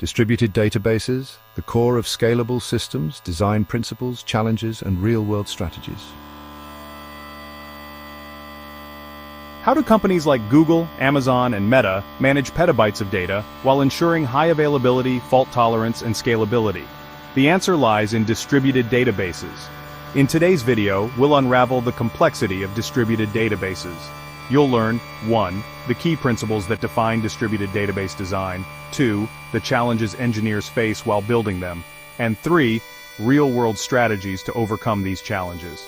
Distributed databases, the core of scalable systems, design principles, challenges, and real-world strategies. How do companies like Google, Amazon, and Meta manage petabytes of data while ensuring high availability, fault tolerance, and scalability? The answer lies in distributed databases. In today's video, we'll unravel the complexity of distributed databases. You'll learn 1. The key principles that define distributed database design, 2. The challenges engineers face while building them, and 3. Real-world strategies to overcome these challenges.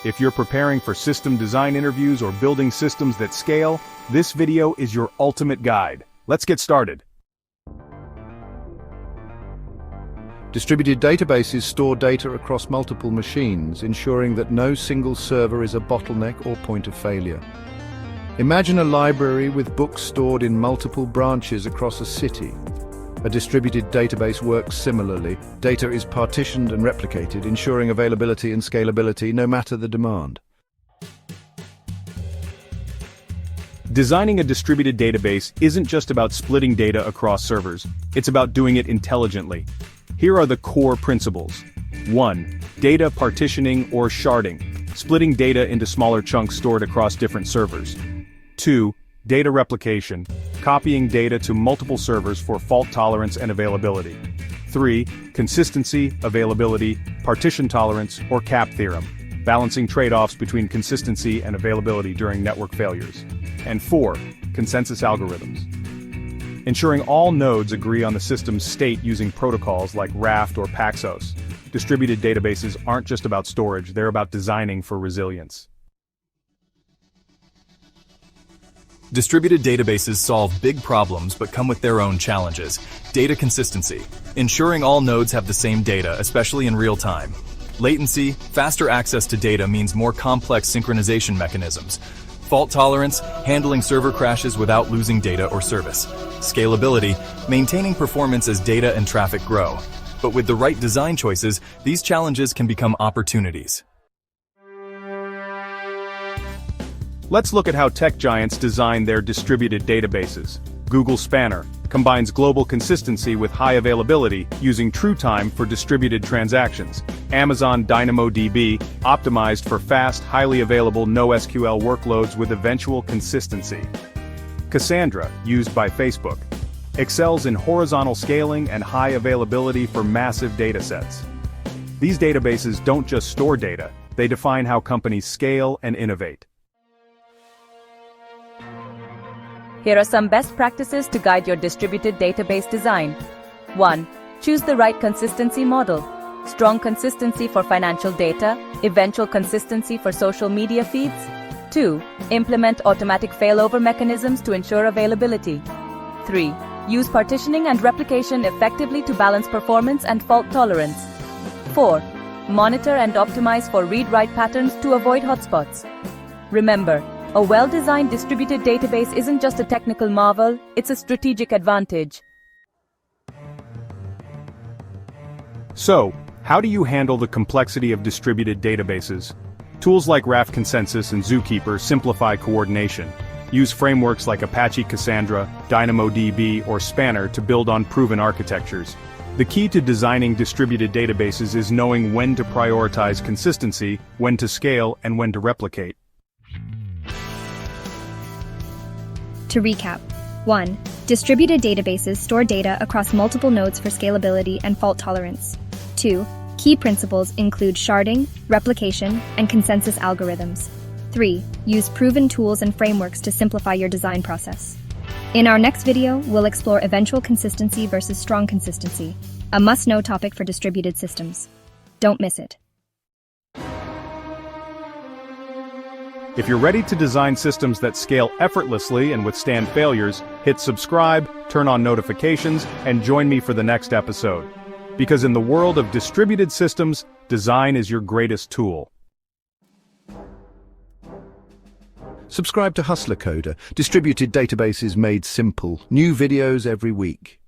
If you're preparing for system design interviews or building systems that scale, this video is your ultimate guide. Let's get started. Distributed databases store data across multiple machines, ensuring that no single server is a bottleneck or point of failure. Imagine a library with books stored in multiple branches across a city. A distributed database works similarly. Data is partitioned and replicated, ensuring availability and scalability no matter the demand. Designing a distributed database isn't just about splitting data across servers, it's about doing it intelligently. Here are the core principles. 1. Data partitioning or sharding, splitting data into smaller chunks stored across different servers. 2. Data replication, copying data to multiple servers for fault tolerance and availability. 3. Consistency, availability, partition tolerance, or CAP Theorem, balancing trade-offs between consistency and availability during network failures. And 4. Consensus algorithms, ensuring all nodes agree on the system's state using protocols like Raft or Paxos. Distributed databases aren't just about storage, they're about designing for resilience. Distributed databases solve big problems but come with their own challenges. Data consistency, ensuring all nodes have the same data, especially in real time. Latency, faster access to data means more complex synchronization mechanisms. Fault tolerance, handling server crashes without losing data or service. Scalability, maintaining performance as data and traffic grow. But with the right design choices, these challenges can become opportunities. Let's look at how tech giants design their distributed databases. Google Spanner combines global consistency with high availability using TrueTime for distributed transactions. Amazon DynamoDB, optimized for fast, highly available NoSQL workloads with eventual consistency. Cassandra, used by Facebook, excels in horizontal scaling and high availability for massive datasets. These databases don't just store data, they define how companies scale and innovate. Here are some best practices to guide your distributed database design. 1. Choose the right consistency model. Strong consistency for financial data, eventual consistency for social media feeds. 2. Implement automatic failover mechanisms to ensure availability. 3. Use partitioning and replication effectively to balance performance and fault tolerance. 4. Monitor and optimize for read-write patterns to avoid hotspots. Remember, a well-designed distributed database isn't just a technical marvel, it's a strategic advantage. So, how do you handle the complexity of distributed databases? Tools like Raft Consensus and Zookeeper simplify coordination. Use frameworks like Apache Cassandra, DynamoDB, or Spanner to build on proven architectures. The key to designing distributed databases is knowing when to prioritize consistency, when to scale, and when to replicate. To recap, 1. Distributed databases store data across multiple nodes for scalability and fault tolerance. 2. Key principles include sharding, replication, and consensus algorithms. 3. Use proven tools and frameworks to simplify your design process. In our next video, we'll explore eventual consistency versus strong consistency, a must-know topic for distributed systems. Don't miss it. If you're ready to design systems that scale effortlessly and withstand failures, hit subscribe, turn on notifications, and join me for the next episode. Because in the world of distributed systems, design is your greatest tool. Subscribe to Hustler Coder, distributed databases made simple. New videos every week.